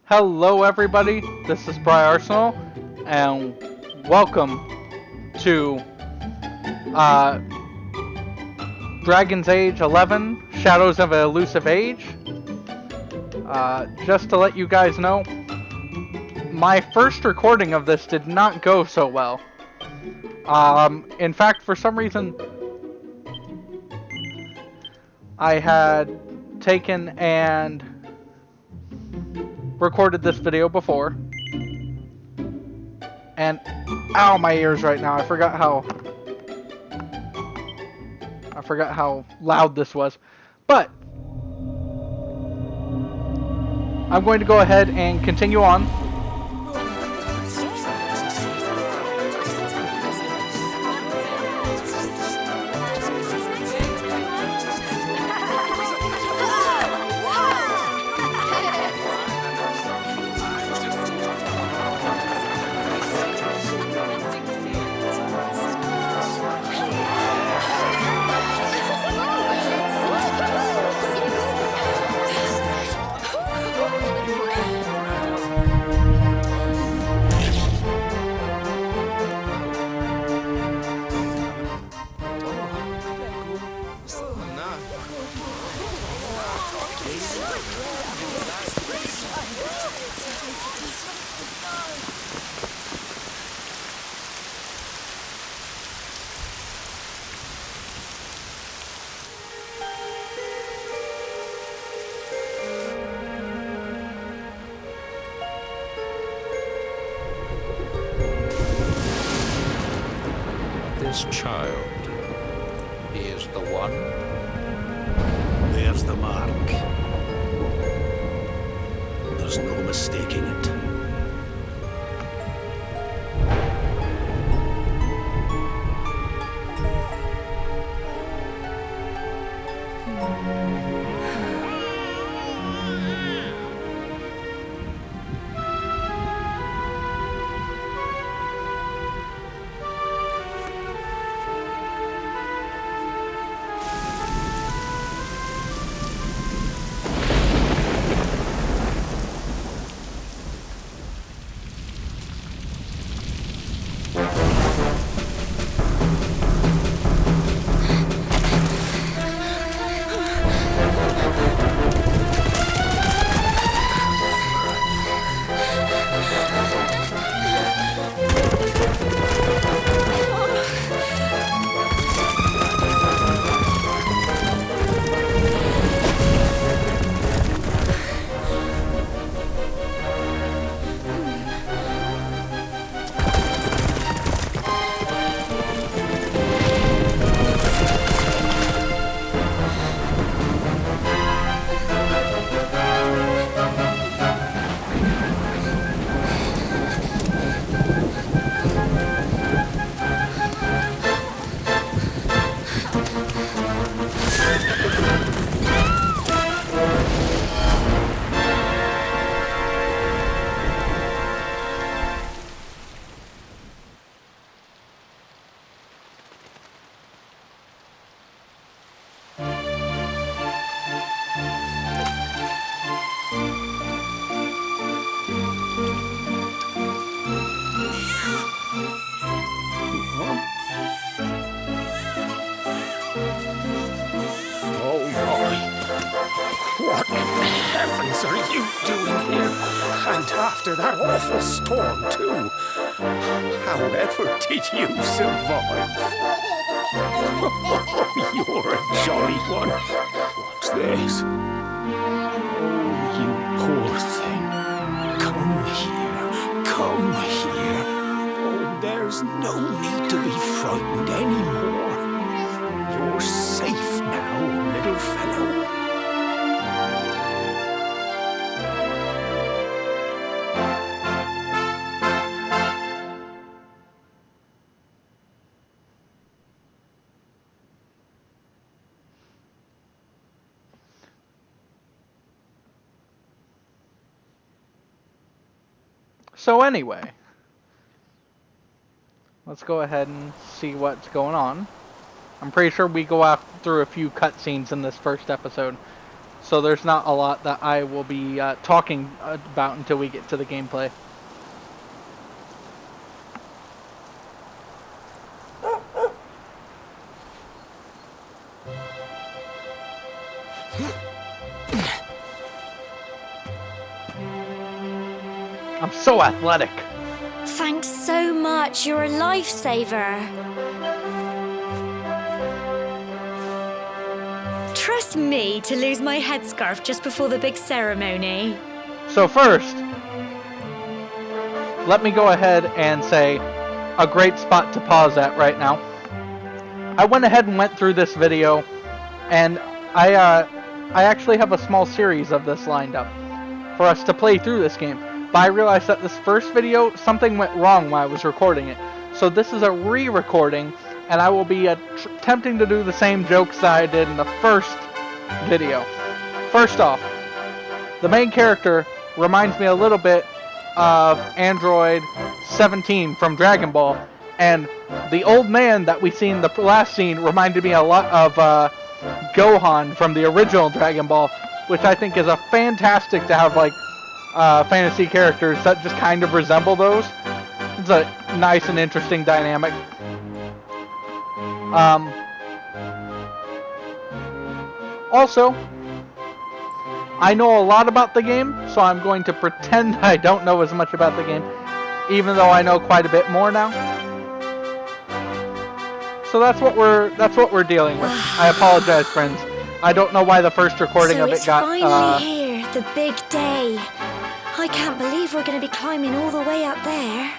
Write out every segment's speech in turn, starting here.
Hello everybody, this is Briarsenal, and welcome to uh, Dragon's Age 11, Shadows of an Elusive Age. Just to let you guys know, my first recording of this did not go so well. In fact, for some reason, I had taken and recorded this video before, and ow, my ears right now. I forgot how loud this was. But I'm going to go ahead and continue on. This child is the one. There's the mark. There's no mistaking it. What in heavens are you doing here? And after that awful storm, too. However did you survive? You're a jolly one. What's this? Oh, you poor thing. Come here. Come here. Oh, there's no need to be frightened anymore. You're safe now, little fellow. So anyway, let's go ahead and see what's going on. I'm pretty sure we go through a few cutscenes in this first episode. So there's not a lot that I will be talking about until we get to the gameplay. I'm so athletic. Thanks so much. You're a lifesaver. Trust me to lose my headscarf just before the big ceremony. So first, let me go ahead and say a great spot to pause at right now. I went ahead and went through this video, and I actually have a small series of this lined up for us to play through this game. But I realized that this first video, something went wrong while I was recording it. So this is a re-recording, and I will be attempting to do the same jokes that I did in the first video. First off, the main character reminds me a little bit of Android 17 from Dragon Ball, and the old man that we see in the last scene reminded me a lot of Gohan from the original Dragon Ball, which I think is a fantastic to have like fantasy characters that just kind of resemble those. It's a nice and interesting dynamic. Also, I know a lot about the game, so I'm going to pretend I don't know as much about the game, even though I know quite a bit more now. So that's what we're dealing with. I apologize, friends. I don't know why the first recording of it got. So it's finally here, the big day. I can't believe we're going to be climbing all the way up there.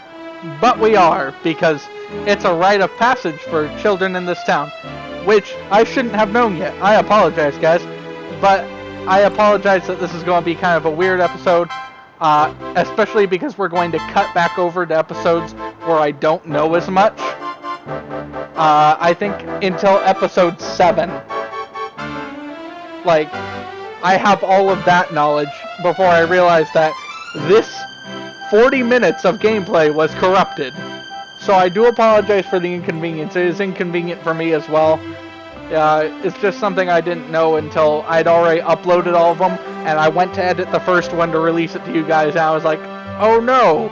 But we are, because it's a rite of passage for children in this town, which I shouldn't have known yet. I apologize, guys, but I apologize that this is going to be kind of a weird episode, especially because we're going to cut back over to episodes where I don't know as much. I think until episode 7. Like, I have all of that knowledge before I realized that this 40 minutes of gameplay was corrupted. So I do apologize for the inconvenience. It is inconvenient for me as well. It's just something I didn't know until I'd already uploaded all of them, and I went to edit the first one to release it to you guys, and I was like, oh no,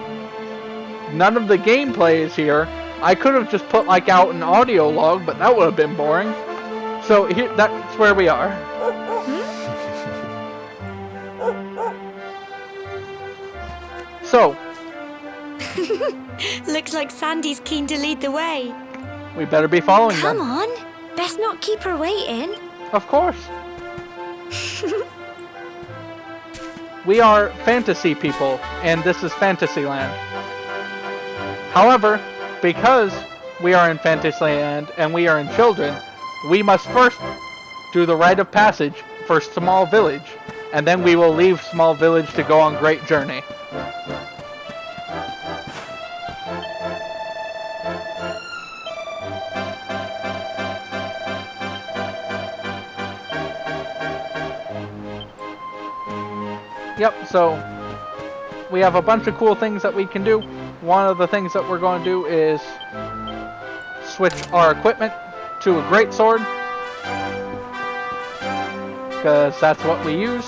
none of the gameplay is here. I could have just put like out an audio log, but that would have been boring. So here, that's where we are. So, looks like Sandy's keen to lead the way. We better be following them. Come on, best not keep her waiting. Of course. We are fantasy people, and this is Fantasyland. However, because we are in Fantasyland and we are in children, we must first do the rite of passage for Small Village, and then we will leave Small Village to go on Great Journey. Yep, so we have a bunch of cool things that we can do. One of the things that we're going to do is switch our equipment to a greatsword, because that's what we use.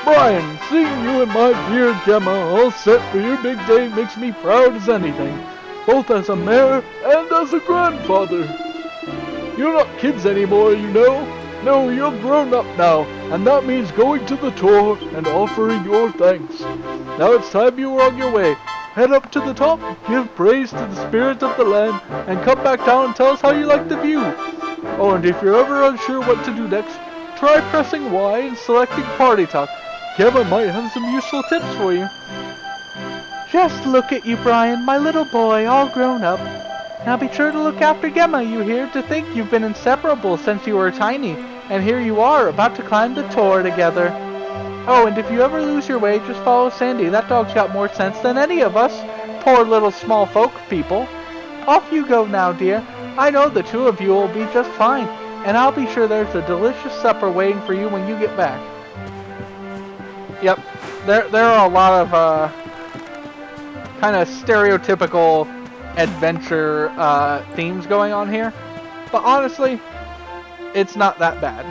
Brian, seeing you and my dear Gemma all set for your big day makes me proud as anything, both as a mayor and as a grandfather. You're not kids anymore, you know. No, you're grown up now, and that means going to the tour and offering your thanks. Now it's time you were on your way. Head up to the top, give praise to the spirit of the land, and come back down and tell us how you like the view. Oh, and if you're ever unsure what to do next, try pressing Y and selecting Party Talk. Gemma might have some useful tips for you. Just look at you, Brian, my little boy, all grown up. Now be sure to look after Gemma, you hear? To think you've been inseparable since you were tiny, and here you are, about to climb the tower together. Oh, and if you ever lose your way, just follow Sandy. That dog's got more sense than any of us. Poor little small folk people. Off you go now, dear. I know the two of you will be just fine, and I'll be sure there's a delicious supper waiting for you when you get back. Yep, there are a lot of kind of stereotypical adventure themes going on here. But honestly, it's not that bad.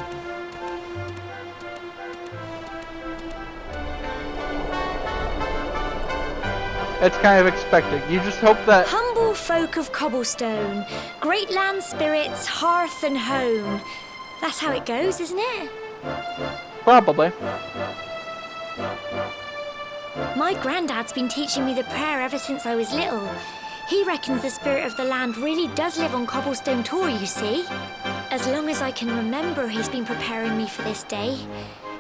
It's kind of expected. You just hope that... Humble folk of cobblestone, great land spirits, hearth and home. That's how it goes, isn't it? Probably. My granddad's been teaching me the prayer ever since I was little. He reckons the spirit of the land really does live on Cobblestone Tor, you see. As long as I can remember, he's been preparing me for this day.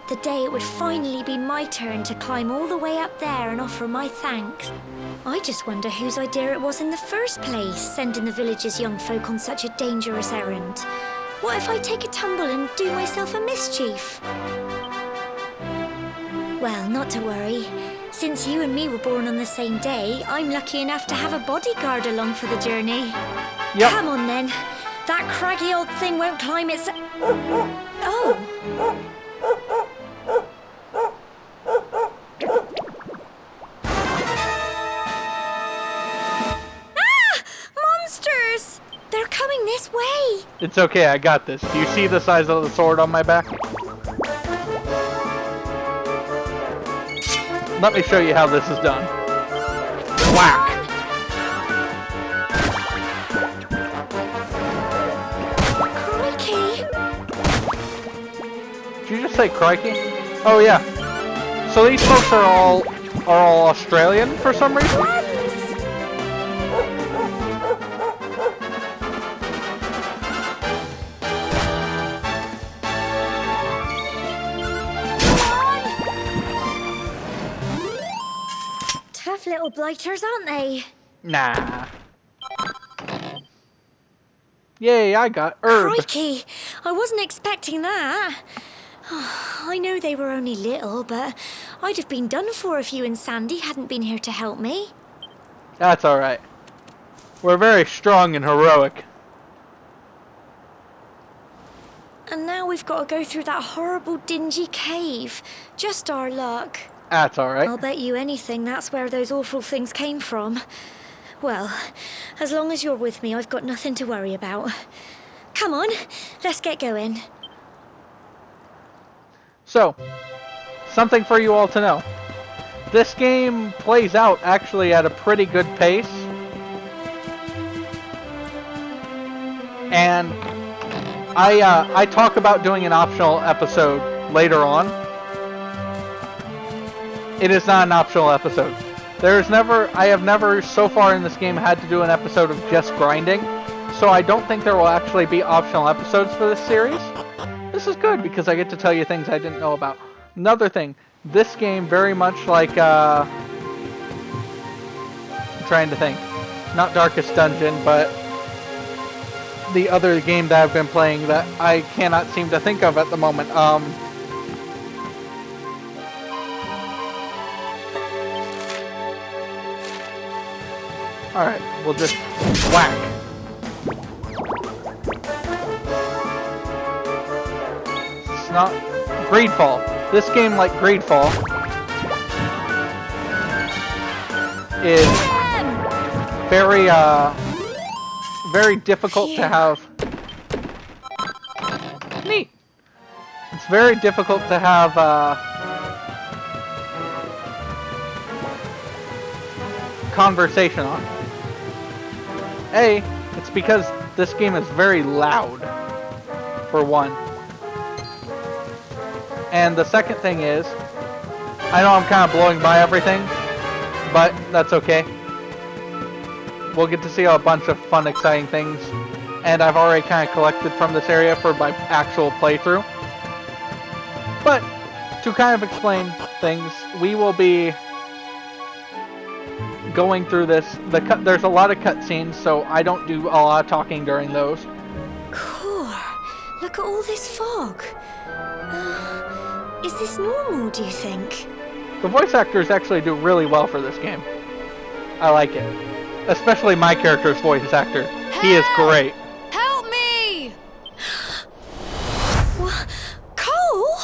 The day it would finally be my turn to climb all the way up there and offer my thanks. I just wonder whose idea it was in the first place, sending the village's young folk on such a dangerous errand. What if I take a tumble and do myself a mischief? Well, not to worry. Since you and me were born on the same day, I'm lucky enough to have a bodyguard along for the journey. Yep. Come on then. That craggy old thing won't climb its... Oh. Ah! Monsters! They're coming this way. It's okay, I got this. Do you see the size of the sword on my back? Let me show you how this is done. Whack! Crikey! Did you just say crikey? Oh yeah. So these folks are all Australian for some reason? Tough little blighters, aren't they? Nah. Yay, I got herb. Crikey! I wasn't expecting that. I know they were only little, but I'd have been done for if you and Sandy hadn't been here to help me. That's alright. We're very strong and heroic. And now we've got to go through that horrible, dingy cave. Just our luck. That's alright. I'll bet you anything that's where those awful things came from. Well, as long as you're with me, I've got nothing to worry about. Come on, let's get going. So, something for you all to know. This game plays out actually at a pretty good pace. And I talk about doing an optional episode later on. It is not an optional episode. I have never so far in this game had to do an episode of just grinding. So I don't think there will actually be optional episodes for this series. This is good because I get to tell you things I didn't know about. Another thing, this game very much like, I'm trying to think, not Darkest Dungeon, but the other game that I've been playing that I cannot seem to think of at the moment. Alright, we'll just whack. It's not Greedfall. This game, like Greedfall, is very difficult to have. Neat. It's very difficult to have conversation on. It's because this game is very loud, for one. And the second thing is, I know I'm kind of blowing by everything, but that's okay. We'll get to see a bunch of fun, exciting things, and I've already kind of collected from this area for my actual playthrough. But, to kind of explain things, we will be going through this. There's a lot of cutscenes, so I don't do a lot of talking during those. Cool. Look at all this fog. Is this normal, do you think? The voice actors actually do really well for this game. I like it. Especially my character's voice actor. Help! He is great. Help me! What? Cole?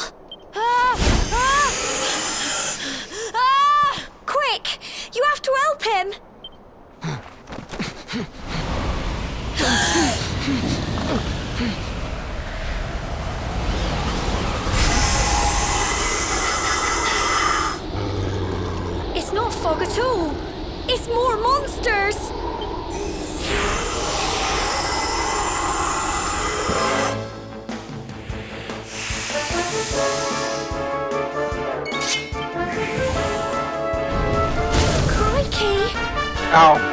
Quick! You have to help him! It's not fog at all. It's more monsters. Crikey. Ow.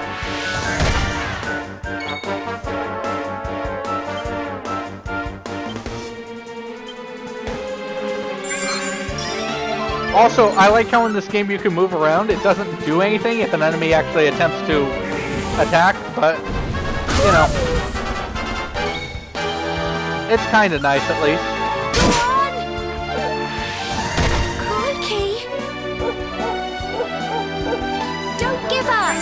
Also, I like how in this game you can move around. It doesn't do anything if an enemy actually attempts to attack, but, you know, it's kind of nice at least. Crikey. Don't give up.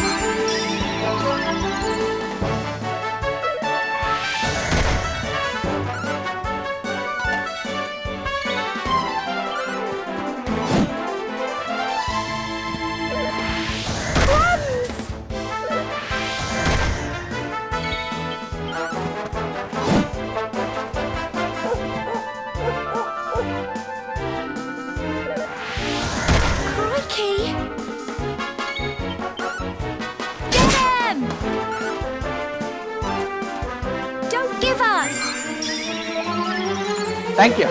Thank you.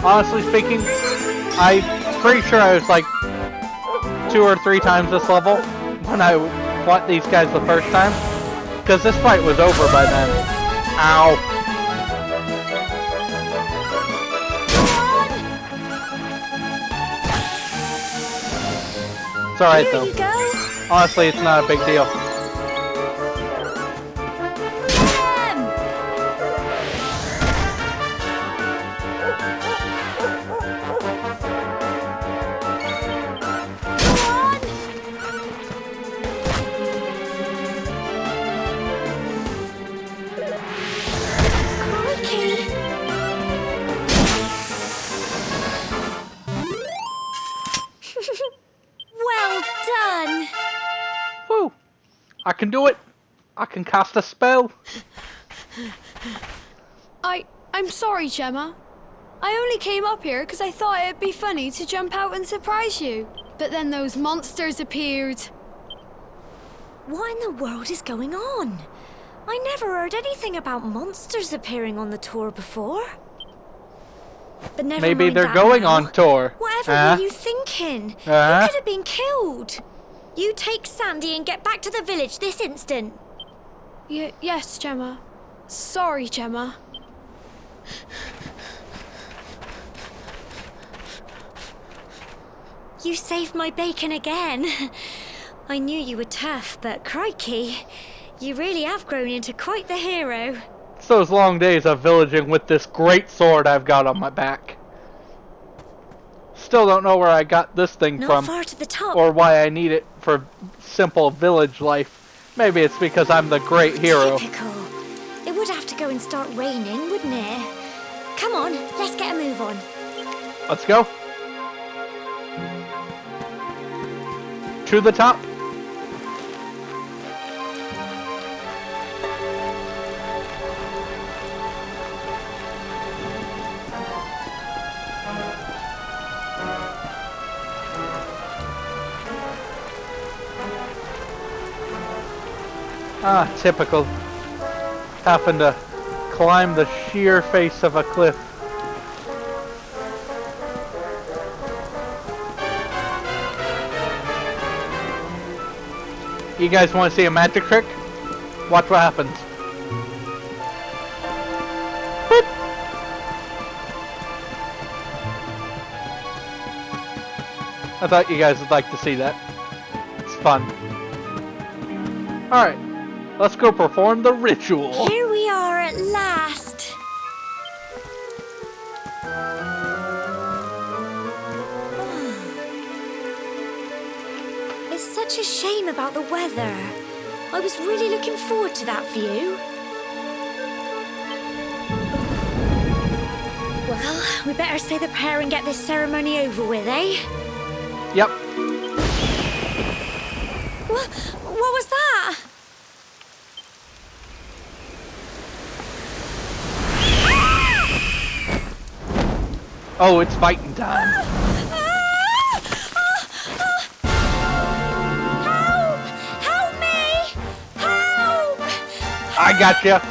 Honestly speaking, I'm pretty sure I was like 2 or 3 times this level when I fought these guys the first time. Because this fight was over by then. Ow. It's alright though. Honestly, it's not a big deal. I can do it! I can cast a spell! I'm sorry, Gemma. I only came up here because I thought it'd be funny to jump out and surprise you. But then those monsters appeared. What in the world is going on? I never heard anything about monsters appearing on the tour before. But never Maybe mind they're that going now. on tour. Whatever were you thinking? You could have been killed. You take Sandy and get back to the village this instant. Yes, Gemma. Sorry, Gemma. You saved my bacon again. I knew you were tough, but crikey, you really have grown into quite the hero. It's those long days of villaging with this great sword I've got on my back. Still don't know where I got this thing Not from, far to the top. or why I need it for simple village life. Maybe it's because I'm the great hero. Typical. It would have to go and start raining, wouldn't it? Come on, let's get a move on. Let's go. To the top. Ah, typical. Happen to climb the sheer face of a cliff. You guys want to see a magic trick? Watch what happens. Boop. I thought you guys would like to see that. It's fun. Alright, let's go perform the ritual. Here we are at last. It's such a shame about the weather. I was really looking forward to that view. We better say the prayer and get this ceremony over with, eh? Yep. What was that? Oh, it's fighting time. Help! Help me! Help! I gotcha.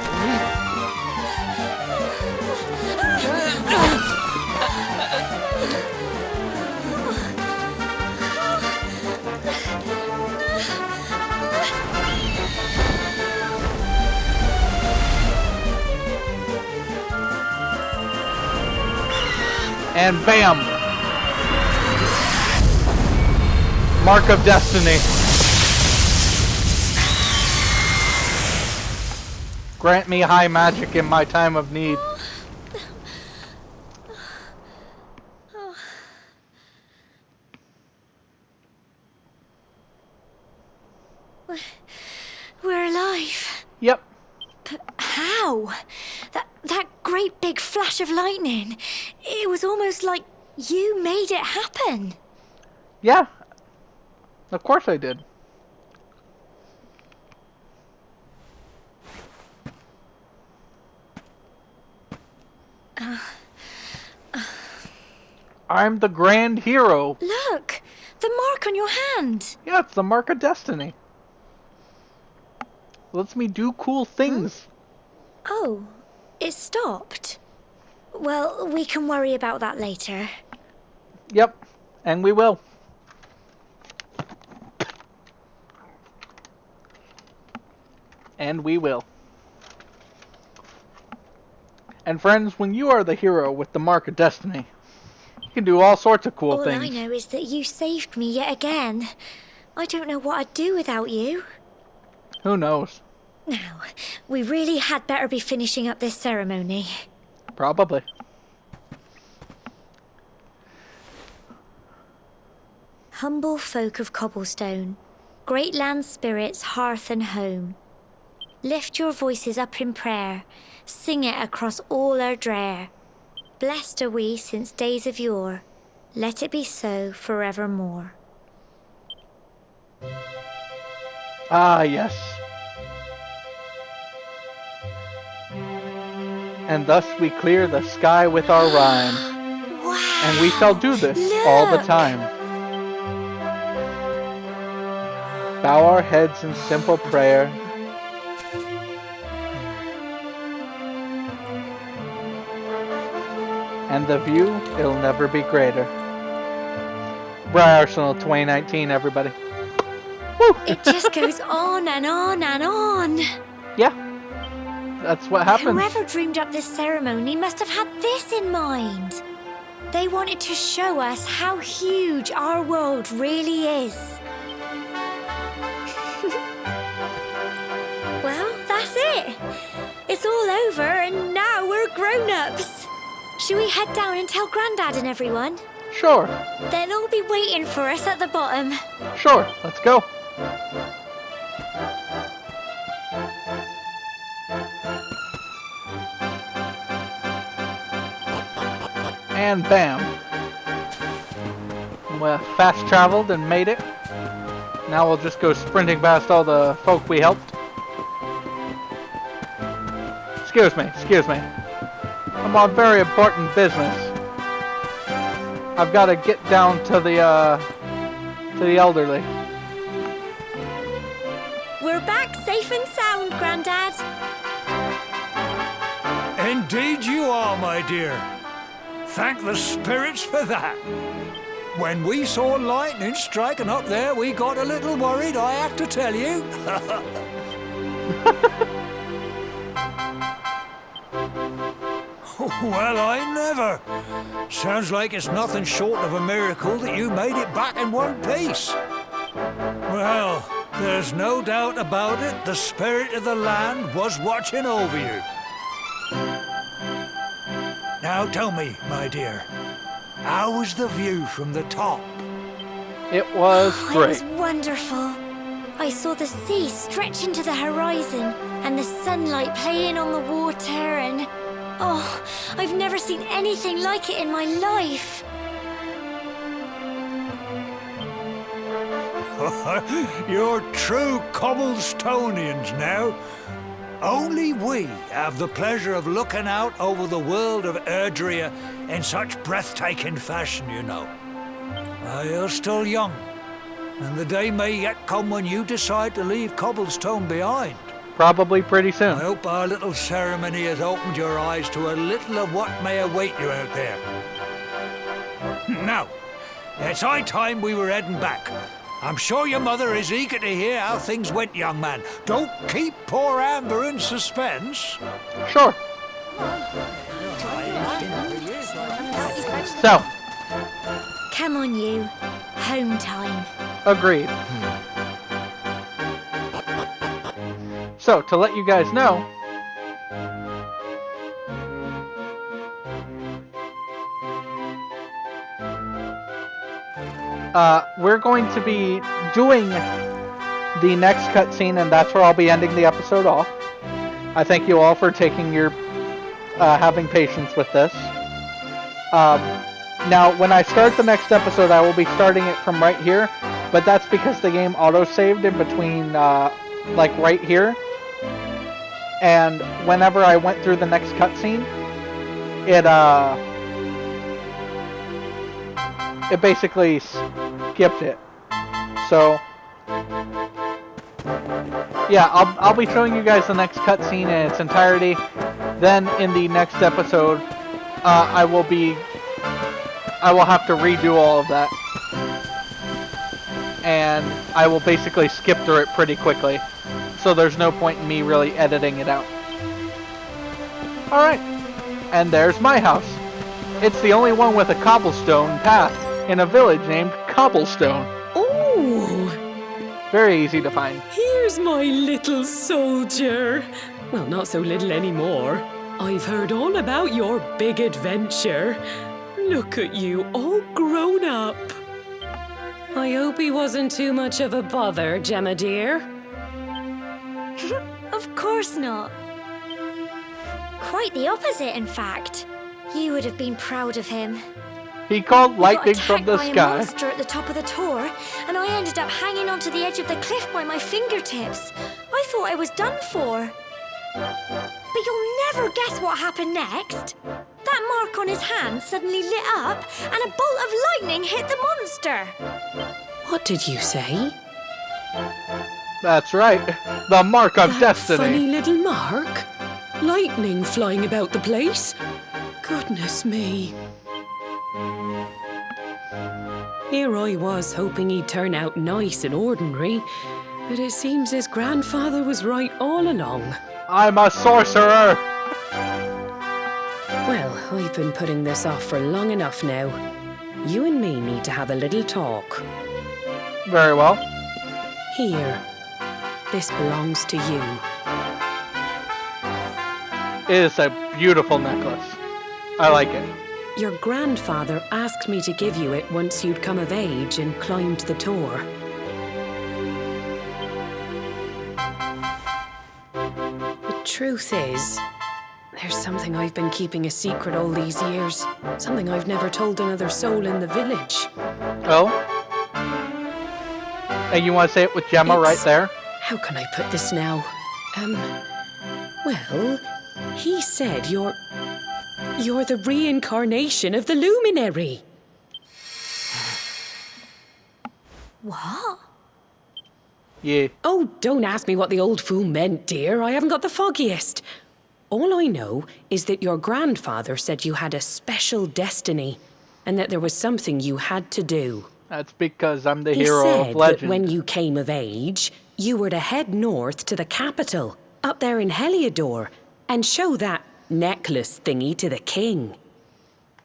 And bam! Mark of Destiny. Grant me high magic in my time of need. We're alive. Yep. But how? That great big flash of lightning. It was almost like you made it happen. Yeah. Of course I did. I'm the grand hero. Look! The mark on your hand. Yeah, it's the Mark of Destiny. Lets me do cool things. Oh, it stopped. Well, we can worry about that later. Yep, and we will. And we will. And friends, when you are the hero with the Mark of Destiny, you can do all sorts of cool things. All I know is that you saved me yet again. I don't know what I'd do without you. Who knows? Now, we really had better be finishing up this ceremony. Probably. Humble folk of cobblestone, great land spirits, hearth and home, lift your voices up in prayer, sing it across all our drear. Blessed are we since days of yore, let it be so forevermore. Ah, yes. And thus we clear the sky with our rhyme. Wow! And we shall do this all the time. Bow our heads in simple prayer. And the view, it'll never be greater. Briarsenal 2019, everybody. Woo! It just goes on and on and on. Yeah, that's what happens. Whoever dreamed up this ceremony must have had this in mind. They wanted to show us how huge our world really is. Well, that's it. It's all over and now we're grown-ups. Should we head down and tell Grandad and everyone? Sure. They'll all be waiting for us at the bottom. Sure, let's go. And bam. We fast traveled and made it. Now we'll just go sprinting past all the folk we helped. Excuse me. I'm on very important business. I've got to get down to the elderly. We're back safe and sound, Grandad. Indeed you are, my dear. Thank the spirits for that. When we saw lightning striking up there, we got a little worried, I have to tell you. Well, I never. Sounds like it's nothing short of a miracle that you made it back in one piece. Well, there's no doubt about it, the spirit of the land was watching over you. Now tell me, my dear, how was the view from the top? It was great. It was wonderful. I saw the sea stretch into the horizon and the sunlight playing on the water and... Oh, I've never seen anything like it in my life. You're true Cobblestonians now. Only we have the pleasure of looking out over the world of Erdrea in such breathtaking fashion, you know. You're still young, and the day may yet come when you decide to leave Cobblestone behind. Probably pretty soon. I hope our little ceremony has opened your eyes to a little of what may await you out there. Now, it's high time we were heading back. I'm sure your mother is eager to hear how things went, young man. Don't keep poor Amber in suspense. Sure. So, Come on, you. Home time. agreed. So, to let you guys know, we're going to be doing the next cutscene, and that's where I'll be ending the episode off. I thank you all for taking your, having patience with this. Now, when I start the next episode, I will be starting it from right here, but that's because the game auto-saved in between, like right here. And whenever I went through the next cutscene, it basically skipped it. So, yeah, I'll be showing you guys the next cutscene in its entirety. Then in the next episode, I will have to redo all of that, and I will basically skip through it pretty quickly. So there's no point in me really editing it out. Alright, and there's my house. It's the only one with a cobblestone path in a village named Cobblestone. Oh! Very easy to find. Here's my little soldier. Well, not so little anymore. I've heard all about your big adventure. Look at you, all grown up. I hope he wasn't too much of a bother, Gemma dear. Of course not. Quite the opposite, in fact. You would have been proud of him. He called We got lightning from the attacked by a sky. monster at the top of the tower, and I ended up hanging onto the edge of the cliff by my fingertips. I thought I was done for. But you'll never guess what happened next. That mark on his hand suddenly lit up, and a bolt of lightning hit the monster. What did you say? That's right, the mark of That destiny. funny little mark? Lightning flying about the place? Goodness me. Here I was hoping he'd turn out nice and ordinary, but it seems his grandfather was right all along. I'm a sorcerer. Well, I've been putting this off for long enough now. You and me need to have a little talk. Very well. Here. This belongs to you. It is a beautiful necklace. I like it. Your grandfather asked me to give you it once you'd come of age and climbed the tower. The truth is, there's something I've been keeping a secret all these years. Something I've never told another soul in the village. Oh? And you want to say it with Gemma right there? How can I put this now? Well, he said you're the reincarnation of the Luminary. What? Yeah. Oh, don't ask me what the old fool meant, dear. I haven't got the foggiest. All I know is that your grandfather said you had a special destiny and that there was something you had to do. That's because I'm the He hero said of legend. that when you came of age, you were to head north to the capital, up there in Heliodor, and show that necklace thingy to the king.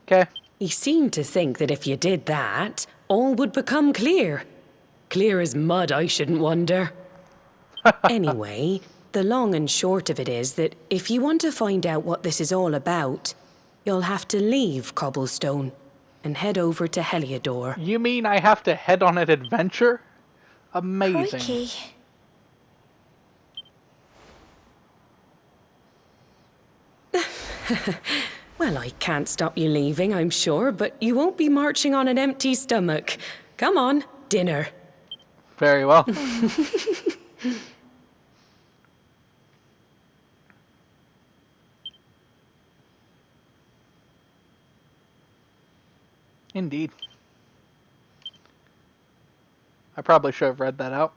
Okay. He seemed to think that if you did that, all would become clear. Clear as mud, I shouldn't wonder. Anyway, the long and short of it is that if you want to find out what this is all about, you'll have to leave Cobblestone and head over to Heliodor. You mean I have to head on an adventure? Amazing. Crikey. Well, I can't stop you leaving, I'm sure, but you won't be marching on an empty stomach. Come on, dinner. Very well. Indeed. I probably should have read that out.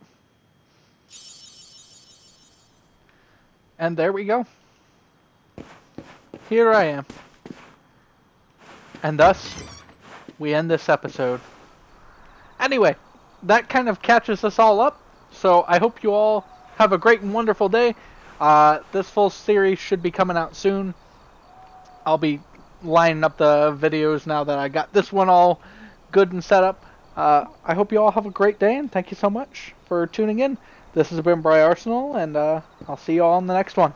And there we go. Here I am. And thus, we end this episode. Anyway, that kind of catches us all up. So I hope you all have a great and wonderful day. This full series should be coming out soon. I'll be lining up the videos now that I got this one all good and set up. I hope you all have a great day, and thank you so much for tuning in. This has been Briarsenal, and I'll see you all in the next one.